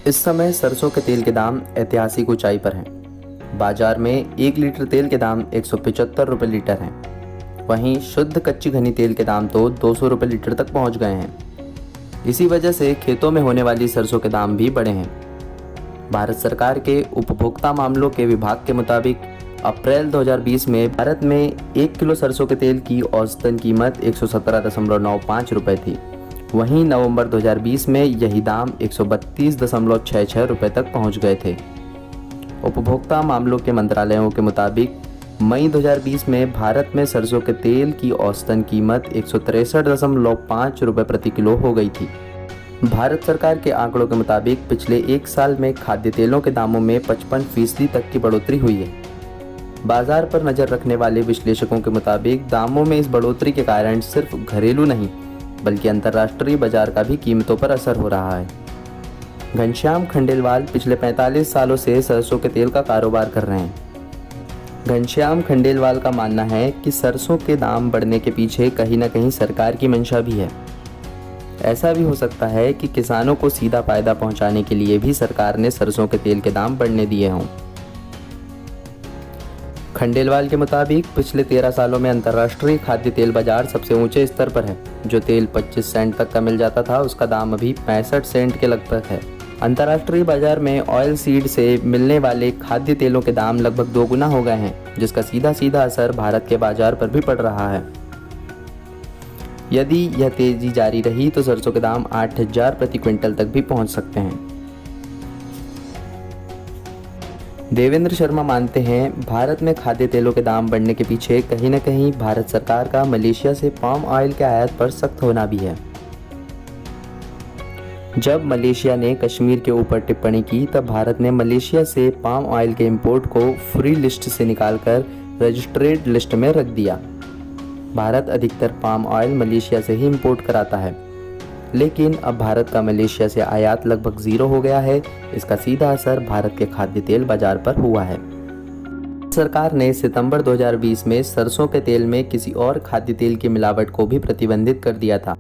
इस समय सरसों के तेल के दाम ऐतिहासिक ऊंचाई पर हैं। बाजार में 1 लीटर तेल के दाम 175 रुपये लीटर हैं। वहीं शुद्ध कच्ची घनी तेल के दाम तो 200 रुपये लीटर तक पहुंच गए हैं। इसी वजह से खेतों में होने वाली सरसों के दाम भी बढ़े हैं। भारत सरकार के उपभोक्ता मामलों के विभाग के मुताबिक अप्रैल 2020 में भारत में 1 किलो सरसों के तेल की औसतन कीमत 117.95 रुपये थी। वहीं नवंबर 2020 में यही दाम 132.66 रुपये तक पहुंच गए थे। उपभोक्ता मामलों के मंत्रालयों के मुताबिक मई 2020 में भारत में सरसों के तेल की औसतन कीमत 163.5 रुपये प्रति किलो हो गई थी। भारत सरकार के आंकड़ों के मुताबिक पिछले 1 साल में खाद्य तेलों के दामों में 55% तक की बढ़ोतरी हुई है। बाजार पर नज़र रखने वाले विश्लेषकों के मुताबिक दामों में इस बढ़ोतरी के कारण सिर्फ घरेलू नहीं बल्कि अंतर्राष्ट्रीय बाजार का भी कीमतों पर असर हो रहा है। घनश्याम खंडेलवाल पिछले 45 सालों से सरसों के तेल का कारोबार कर रहे हैं। घनश्याम खंडेलवाल का मानना है कि सरसों के दाम बढ़ने के पीछे कहीं न कहीं सरकार की मंशा भी है। ऐसा भी हो सकता है कि किसानों को सीधा फायदा पहुंचाने के लिए भी सरकार ने सरसों के तेल के दाम बढ़ने दिए हों। खंडेलवाल के मुताबिक पिछले 13 सालों में अंतर्राष्ट्रीय खाद्य तेल बाजार सबसे ऊंचे स्तर पर है। जो तेल 25 सेंट तक का मिल जाता था उसका दाम अभी 65 सेंट के लगभग है। अंतर्राष्ट्रीय बाजार में ऑयल सीड से मिलने वाले खाद्य तेलों के दाम लगभग 2 गुना हो गए हैं, जिसका सीधा सीधा असर भारत के बाजार पर भी पड़ रहा है। यदि यह तेजी जारी रही तो सरसों के दाम 8,000 प्रति क्विंटल तक भी पहुंच सकते हैं। देवेंद्र शर्मा मानते हैं भारत में खाद्य तेलों के दाम बढ़ने के पीछे कहीं न कहीं भारत सरकार का मलेशिया से पाम ऑयल के आयात पर सख्त होना भी है। जब मलेशिया ने कश्मीर के ऊपर टिप्पणी की तब भारत ने मलेशिया से पाम ऑयल के इंपोर्ट को फ्री लिस्ट से निकालकर रजिस्ट्रेड लिस्ट में रख दिया। भारत अधिकतर पाम ऑयल मलेशिया से ही इंपोर्ट कराता है, लेकिन अब भारत का मलेशिया से आयात लगभग 0 हो गया है। इसका सीधा असर भारत के खाद्य तेल बाजार पर हुआ है। सरकार ने सितंबर 2020 में सरसों के तेल में किसी और खाद्य तेल की मिलावट को भी प्रतिबंधित कर दिया था।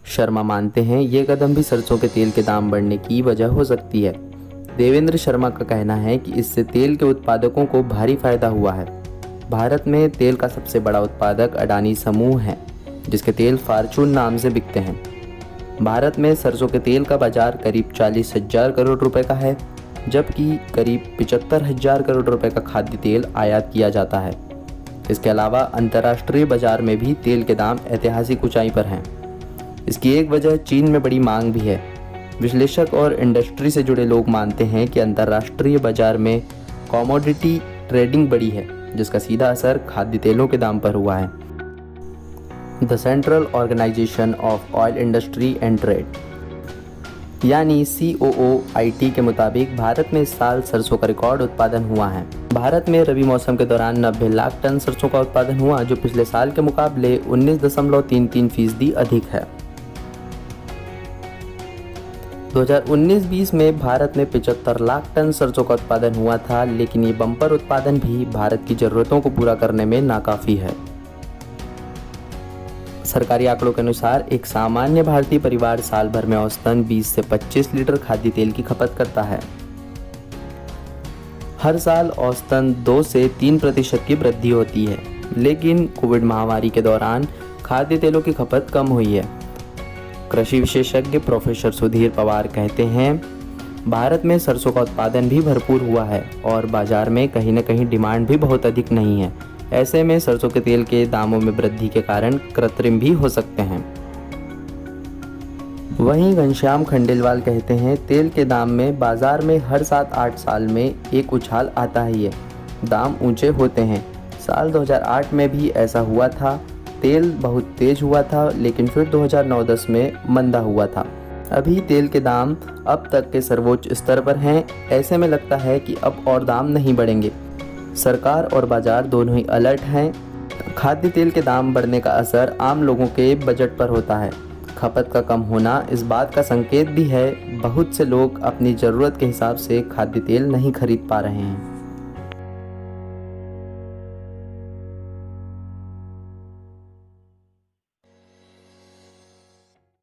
शर्मा मानते हैं ये कदम भी सरसों के तेल के दाम बढ़ने की वजह हो सकती है। देवेंद्र शर्मा का कहना है कि इससे तेल के उत्पादकों को भारी फायदा हुआ है। भारत में तेल का सबसे बड़ा उत्पादक अडानी समूह है, जिसके तेल फॉर्च्यून नाम से बिकते हैं। भारत में सरसों के तेल का बाजार करीब 40,000 करोड़ रुपए का है, जबकि करीब 75,000 करोड़ रुपए का खाद्य तेल आयात किया जाता है। इसके अलावा अंतर्राष्ट्रीय बाजार में भी तेल के दाम ऐतिहासिक ऊंचाई पर हैं। इसकी एक वजह चीन में बड़ी मांग भी है। विश्लेषक और इंडस्ट्री से जुड़े लोग मानते हैं कि अंतर्राष्ट्रीय बाजार में कमोडिटी ट्रेडिंग बढ़ी है, जिसका सीधा असर खाद्य तेलों के दाम पर हुआ है। The Central Organisation of Oil Industry and Trade यानी COOIT के मुताबिक भारत में इस साल सरसों का रिकॉर्ड उत्पादन हुआ है। भारत में रबी मौसम के दौरान 90 लाख टन सरसों का उत्पादन हुआ, जो पिछले साल के मुकाबले 19.33% अधिक है। 2019-20 में भारत में 75 लाख टन सरसों का उत्पादन हुआ था, लेकिन ये बम्पर उत्पादन भी भारत की ज़रूरतों को पूरा करने में नाकाफ़ी है। सरकारी आंकड़ों के अनुसार एक सामान्य भारतीय परिवार साल भर में औसतन 20 से 25 लीटर खाद्य तेल की खपत करता है। हर साल औसतन 2 से 3% की वृद्धि होती है, लेकिन कोविड महामारी के दौरान खाद्य तेलों की खपत कम हुई है। कृषि विशेषज्ञ प्रोफेसर सुधीर पवार कहते हैं, भारत में सरसों का उत्पादन भी भरपूर हुआ है और बाजार में कहीं न कहीं डिमांड भी बहुत अधिक नहीं है। ऐसे में सरसों के तेल के दामों में वृद्धि के कारण कृत्रिम भी हो सकते हैं। वहीं घनश्याम खंडेलवाल कहते हैं, तेल के दाम में बाजार में हर 7-8 साल में एक उछाल आता ही है। दाम ऊंचे होते हैं। साल 2008 में भी ऐसा हुआ था। तेल बहुत तेज हुआ था, लेकिन फिर 2009-10 में मंदा हुआ था। अभी तेल के दाम अब तक के सर्वोच्च स्तर पर हैं। ऐसे में लगता है कि अब और दाम नहीं बढ़ेंगे। सरकार और बाजार दोनों ही अलर्ट हैं। खाद्य तेल के दाम बढ़ने का असर आम लोगों के बजट पर होता है। खपत का कम होना इस बात का संकेत भी है। बहुत से लोग अपनी ज़रूरत के हिसाब से खाद्य तेल नहीं खरीद पा रहे हैं।